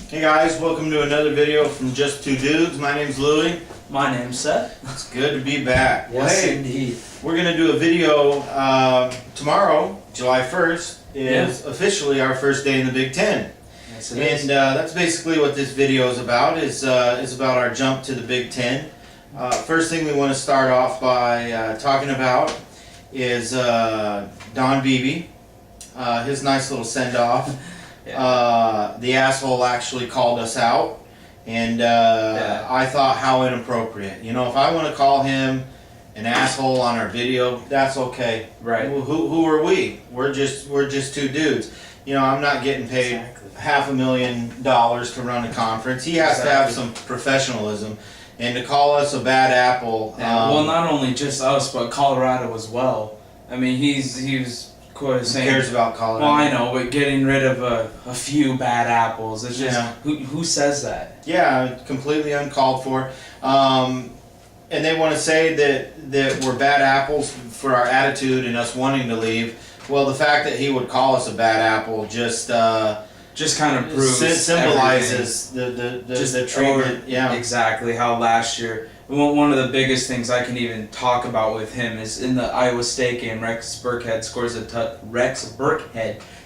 Hey guys, welcome to another video from Just Two Dudes. My name's Louie. My name's Seth. It's good to be back. Yes, indeed. We're going to do a video tomorrow, July 1st, is officially our first day in the Big Ten. Yes, it is. And that's basically what this video is about, is about our jump to the Big Ten. First thing we want to start off by talking about is Don Beebe, his nice little send-off. The asshole actually called us out, and I thought, how inappropriate. You know, if I want to call him an asshole on our video, that's okay. Right. Who are we? We're just two dudes. You know, I'm not getting paid $500,000 to run a conference. He has to have some professionalism, and to call us a bad apple. Well, not only just us, but Colorado as well. I mean, he was saying, who cares about Colorado? Well, I know, but getting rid of a few bad apples, it's just, who says that? Yeah, completely uncalled for. And they want to say that we're bad apples for our attitude and us wanting to leave. Well, the fact that he would call us a bad apple just kind of proves symbolizes the treatment. Yeah, exactly. How last year, one of the biggest things I can even talk about with him is in the Iowa State game, Rex Burkhead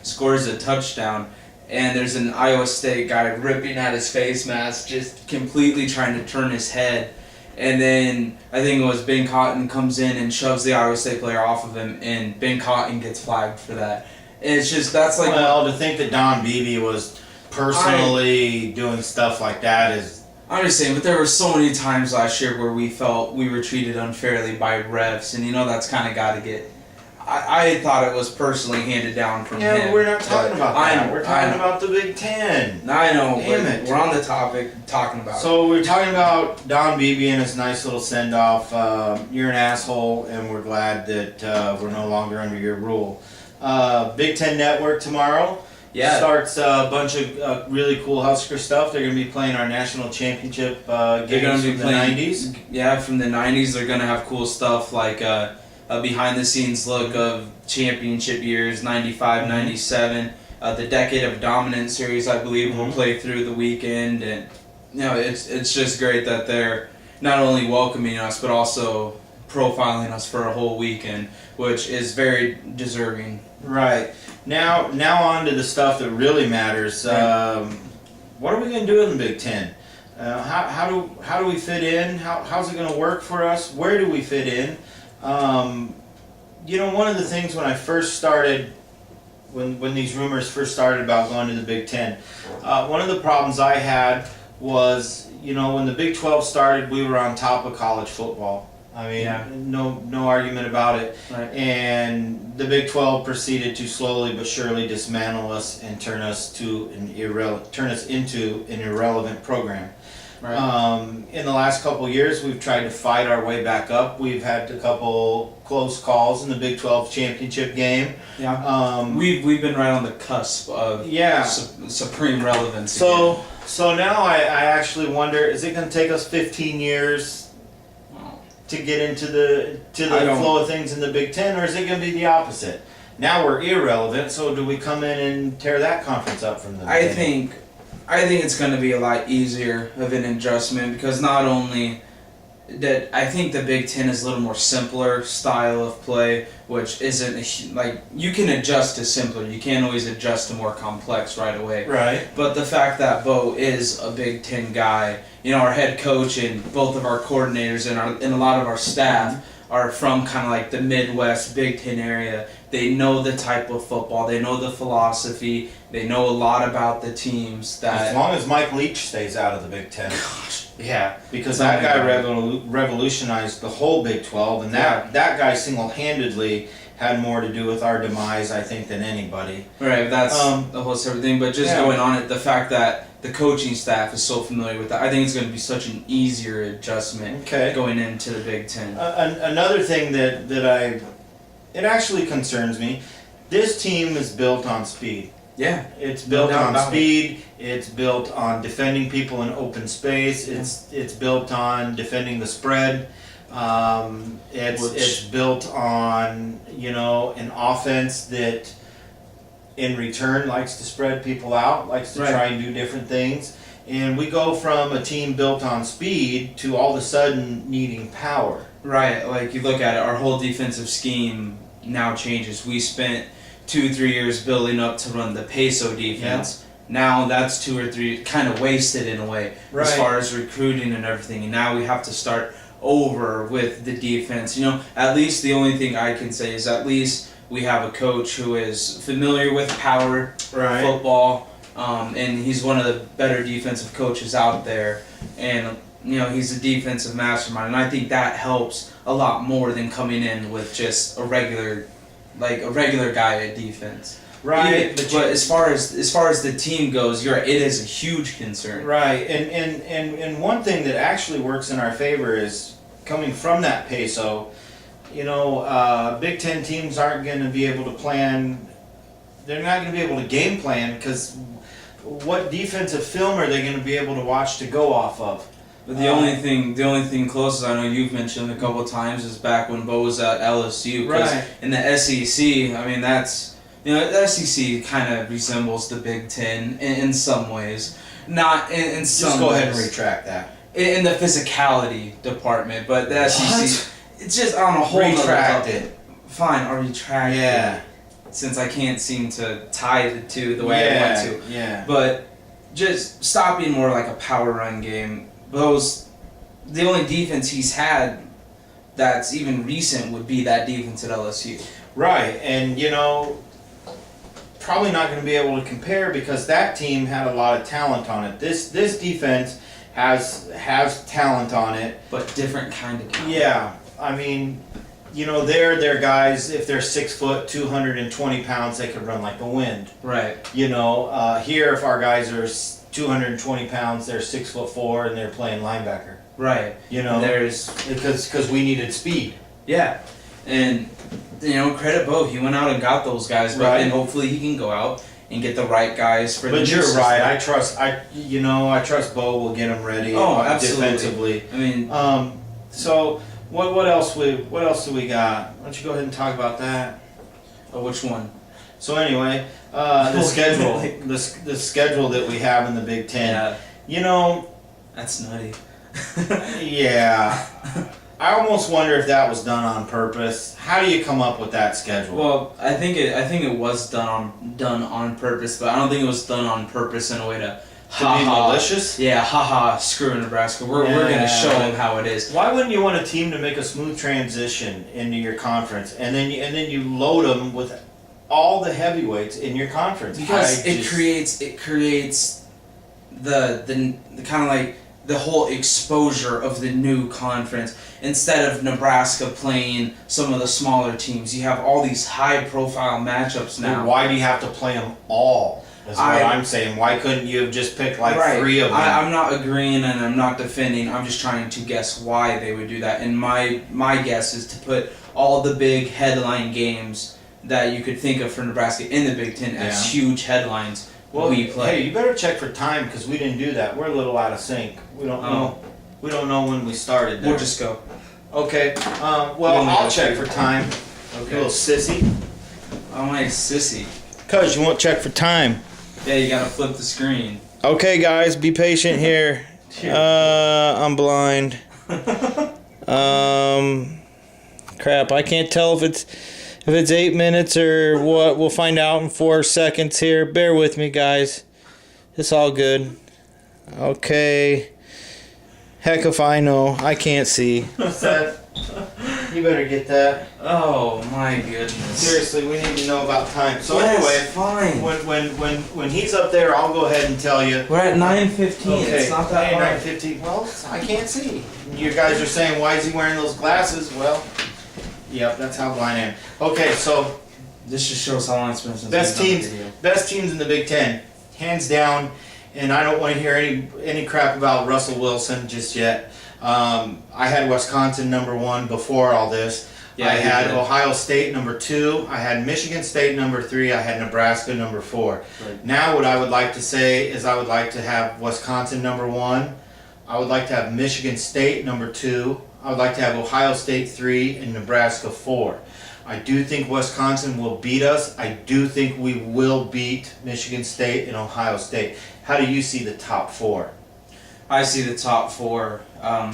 scores a touchdown, and there's an Iowa State guy ripping at his face mask, just completely trying to turn his head. And then I think it was Ben Cotton comes in and shoves the Iowa State player off of him, and Ben Cotton gets flagged for that. And it's just, that's like... Well, to think that Don Beebe was personally doing stuff like that is... I'm just saying, but there were so many times last year where we felt we were treated unfairly by refs, and you know that's kind of got to get... I thought it was personally handed down from him. Yeah, we're not talking about that. We're talking about the Big Ten. I know, Damn but it. we're on the topic talking about So we're talking about Don Beebe and his nice little send-off. You're an asshole, and we're glad that we're no longer under your rule. Big Ten Network tomorrow starts a bunch of really cool Husker stuff. They're going to be playing our national championship games from the 90s. Yeah, from the 90s. They're going to have cool stuff like... a behind-the-scenes look of championship years, 95, 97. The Decade of Dominance series, I believe, will play through the weekend. And, you know, it's just great that they're not only welcoming us, but also profiling us for a whole weekend, which is very deserving. Right. Now on to the stuff that really matters. What are we going to do in the Big Ten? How do we fit in? How's it going to work for us? Where do we fit in? You know, one of the things when I first started, when these rumors first started about going to the Big Ten, one of the problems I had was, you know, when the Big 12 started, we were on top of college football. I mean, no argument about it. Right. And the Big 12 proceeded to slowly but surely dismantle us and turn us into an irrelevant program. Right. In the last couple of years, we've tried to fight our way back up. We've had a couple close calls in the Big 12 championship game. Yeah. We've been right on the cusp of supreme relevance. So now I actually wonder, is it going to take us 15 years to get into the flow of things in the Big Ten, or is it going to be the opposite? Now we're irrelevant, so do we come in and tear that conference up from the beginning? I think it's going to be a lot easier of an adjustment, because not only that, I think the Big Ten is a little more simpler style of play, which isn't like, you can adjust to simpler. You can't always adjust to more complex right away. Right. But the fact that Bo is a Big Ten guy, you know, our head coach and both of our coordinators and a lot of our staff are from kind of like the Midwest Big Ten area. They know the type of football. They know the philosophy. They know a lot about the teams. That as long as Mike Leach stays out of the Big Ten. Gosh, yeah. Because that guy revolutionized the whole Big 12, and that guy single-handedly had more to do with our demise, I think, than anybody. Right, that's the whole separate thing. But just going on it, the fact that the coaching staff is so familiar with that, I think it's going to be such an easier adjustment going into the Big Ten. Another thing that it actually concerns me, this team is built on speed. Yeah. It's built on speed. It's built on defending people in open space. It's built on defending the spread. It's built on, you know, an offense that in return likes to spread people out, likes to Right. try and do different things. And we go from a team built on speed to all of a sudden needing power. Right, like you look at it, our whole defensive scheme now changes. We spent 2-3 years building up to run the peso defense. Now that's 2 or 3 kind of wasted in a way Right. as far as recruiting and everything. And now we have to start over with the defense. You know, at least the only thing I can say is at least we have a coach who is familiar with power Right. football, and he's one of the better defensive coaches out there. And you know, he's a defensive mastermind, and I think that helps a lot more than coming in with just a regular guy at defense. Right. But as far as the team goes, it is a huge concern. Right, and one thing that actually works in our favor is coming from that peso. You know, Big Ten teams aren't going to be able to plan. They're not going to be able to game plan because what defensive film are they going to be able to watch to go off of? But the only thing closest I know you've mentioned a couple of times is back when Bo was at LSU. 'Cause Right. in the SEC, I mean that's. You know, the SEC kind of resembles the Big Ten in some ways. Not in some Just go ways. ahead and retract that. In the physicality department, but the SEC, it's just on a whole Retract nother level. it. Fine, I'll retract Yeah. it. Since I can't seem to tie the two the way I want to. Yeah. But just stop being more like a power run game. The only defense he's had that's even recent would be that defense at LSU. Right, and you know, probably not going to be able to compare because that team had a lot of talent on it. This defense has talent on it. But different kind of talent. Yeah, I mean, you know, they're guys. If they're 6 foot, 220 pounds, they could run like the wind. Right. You know, here if our guys are 220 pounds, they're 6'4" and they're playing linebacker. Right. You know, There's because we needed speed. Yeah, and you know, credit Bo. He went out and got those guys, but Right. then hopefully he can go out and get the right guys for the But new you're system. right. I trust Bo will get them ready. Oh, absolutely. Defensively. I mean, So what else do we got? Why don't you go ahead and talk about that? which one? So anyway, the schedule, the schedule that we have in the Big Ten. Yeah, You know, that's nutty. yeah. I almost wonder if that was done on purpose. How do you come up with that schedule? Well, I think it was done on purpose, but I don't think it was done on purpose in a way to to be malicious? Yeah, haha, screw Nebraska. We're gonna show them how it is. Why wouldn't you want a team to make a smooth transition into your conference, and then you load them with all the heavyweights in your conference? Because it creates the kind of like the whole exposure of the new conference. Instead of Nebraska playing some of the smaller teams, you have all these high profile matchups now. Why do you have to play them all? That's what I'm saying. Why couldn't you have just picked like Right. 3 of them? I'm not agreeing and I'm not defending. I'm just trying to guess why they would do that. And my guess is to put all the big headline games that you could think of for Nebraska in the Big Ten as huge headlines. Well, we play. hey, you better check for time because we didn't do that. We're a little out of sync. We don't know. We don't know when we started. There. We'll just go. Okay. Well, only I'll go check through. for time. You little sissy. Oh my sissy. Cause you won't check for time. Yeah, you gotta flip the screen. Okay, guys, be patient here. I'm blind. Crap, I can't tell if it's 8 minutes or what. We'll find out in 4 seconds here. Bear with me, guys. It's all good. Okay. Heck if I know. I can't see. What's that? You better get that. Oh my goodness. Seriously, we need to know about time. So Yes, anyway, fine. when he's up there, I'll go ahead and tell you. We're at 9:15. It's not that Hey, hard. 9:50. Well, I can't see. You guys are saying, why is he wearing those glasses? Well, yep, that's how blind I am. Okay, so This just shows how long it's been since best we've done teams, a video. best teams in the Big Ten, hands down. And I don't want to hear any crap about Russell Wilson just yet. I had Wisconsin #1 before all this. Yeah, I you had did. Ohio State #2. I had Michigan State #3. I had Nebraska #4. Right. Now what I would like to say is I would like to have Wisconsin #1. I would like to have Michigan State #2. I would like to have Ohio State 3 and Nebraska 4. I do think Wisconsin will beat us. I do think we will beat Michigan State and Ohio State. How do you see the top 4? I see the top 4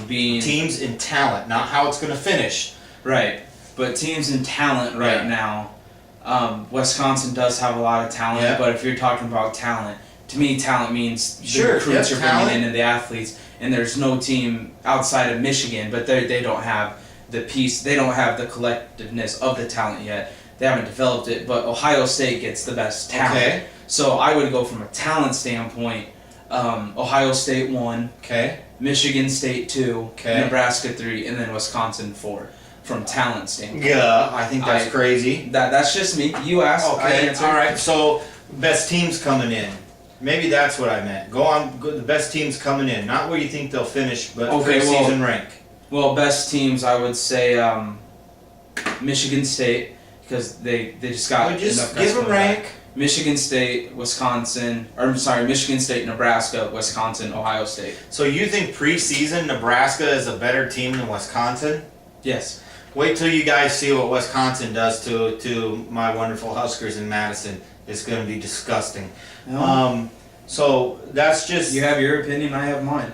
being Teams in talent, not how it's going to finish. right, but teams in talent right now. Wisconsin does have a lot of talent, but if you're talking about talent, to me, talent means the recruits you're bringing in and the athletes. And there's no team outside of Michigan, but they don't have the piece. They don't have the collectiveness of the talent yet. They haven't developed it. But Ohio State gets the best talent. Okay. So I would go from a talent standpoint. Ohio State 1. Okay. Michigan State 2. Okay. Nebraska 3, and then Wisconsin 4. From talent standpoint. Yeah, I think that's crazy. That's just me. You asked. I Okay. answered. All right. So best teams coming in. Maybe that's what I meant. The best teams coming in, not where you think they'll finish, but preseason rank. Well, best teams, I would say Michigan State, because they just got enough Just guys give a coming rank. back. Michigan State, Wisconsin, or I'm sorry, Michigan State, Nebraska, Wisconsin, Ohio State. So you think preseason Nebraska is a better team than Wisconsin? Yes. Wait till you guys see what Wisconsin does to my wonderful Huskers in Madison. It's going to be disgusting. So that's just. You have your opinion, I have mine.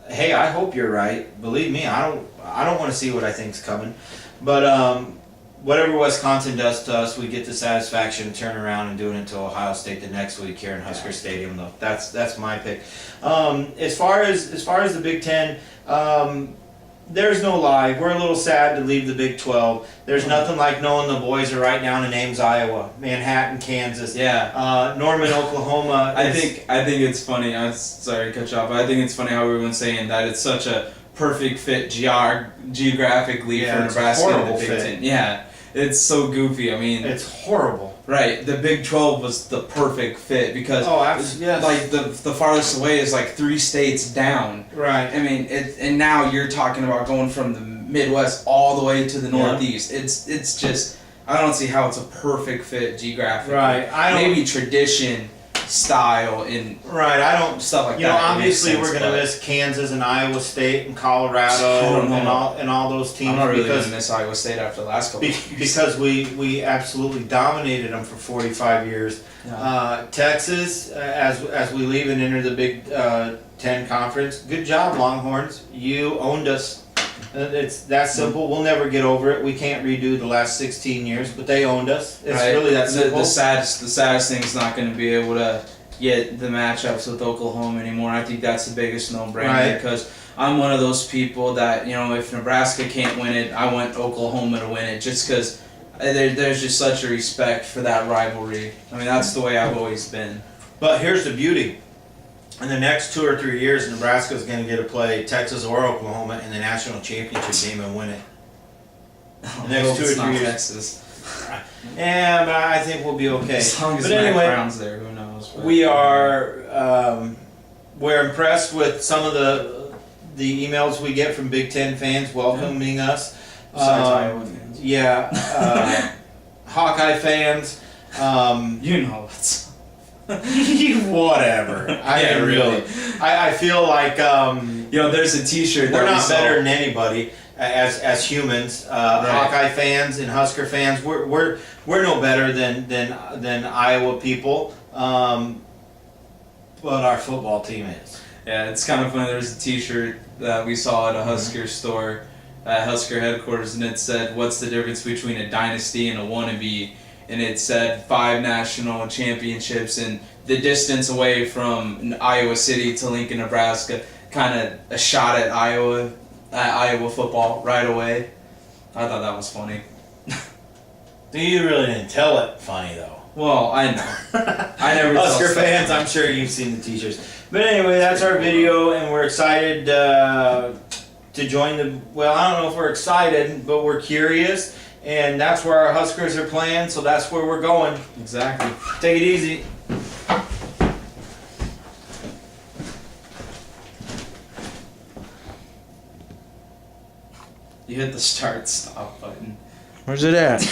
Hey, I hope you're right. Believe me, I don't want to see what I think's coming, but whatever Wisconsin does to us, we get the satisfaction of turning around and doing it to Ohio State the next week here in Husker Stadium. Though that's my pick. As far as the Big Ten. There's no lie. We're a little sad to leave the Big 12. There's nothing like knowing the boys are right down in Ames, Iowa, Manhattan, Kansas, Norman, Oklahoma. I think it's funny. I'm sorry to cut you off, but I think it's funny how everyone's saying that it's such a perfect fit geographically for Nebraska and the Big Ten. Yeah, it's so goofy. I mean, it's horrible. Right, the Big 12 was the perfect fit because like the farthest away is like 3 states down. Right. I mean, and now you're talking about going from the Midwest all the way to the Northeast. It's just I don't see how it's a perfect fit geographically. Right. Maybe tradition, style, and I don't stuff like that. You know, obviously we're gonna miss Kansas and Iowa State and Colorado and all those teams. I'm not really gonna miss Iowa State after the last couple of years. Because we absolutely dominated them for 45 years. Yeah. Texas, as we leave and enter the Big Ten Conference, good job, Longhorns. You owned us. It's that simple. We'll never get over it. We can't redo the last 16 years, but they owned us. It's really that simple. The saddest thing is not going to be able to get the matchups with Oklahoma anymore. I think that's the biggest no-brainer because I'm one of those people that, you know, if Nebraska can't win it, I want Oklahoma to win it just because there's just such a respect for that rivalry. I mean, that's the way I've always been. But here's the beauty. In the next 2 or 3 years, Nebraska is going to get to play Texas or Oklahoma in the national championship game and win it. The next 2 or 3 years. Texas. Yeah, but I think we'll be okay. As long as Matt Brown's there, who knows? But we are we're impressed with some of the emails we get from Big Ten fans welcoming us. Besides Iowa fans. Yeah, Hawkeye fans. You know it's. Whatever. I feel like you know, there's a T-shirt. We're not better than anybody as humans. Hawkeye fans and Husker fans. We're no better than Iowa people. But our football team is. Yeah, it's kind of funny. There's a T-shirt that we saw at a Husker store at Husker headquarters, and it said, "What's the difference between a dynasty and a wannabe?" And it said 5 national championships and the distance away from Iowa City to Lincoln, Nebraska, kind of a shot at Iowa football right away. I thought that was funny. You really didn't tell it funny though. Well, I know. I never. Husker fans, I'm sure you've seen the T-shirts. But anyway, that's our video, and we're excited to join the. Well, I don't know if we're excited, but we're curious. And that's where our Huskers are playing, so that's where we're going. Exactly. Take it easy. You hit the start-stop button. Where's it at?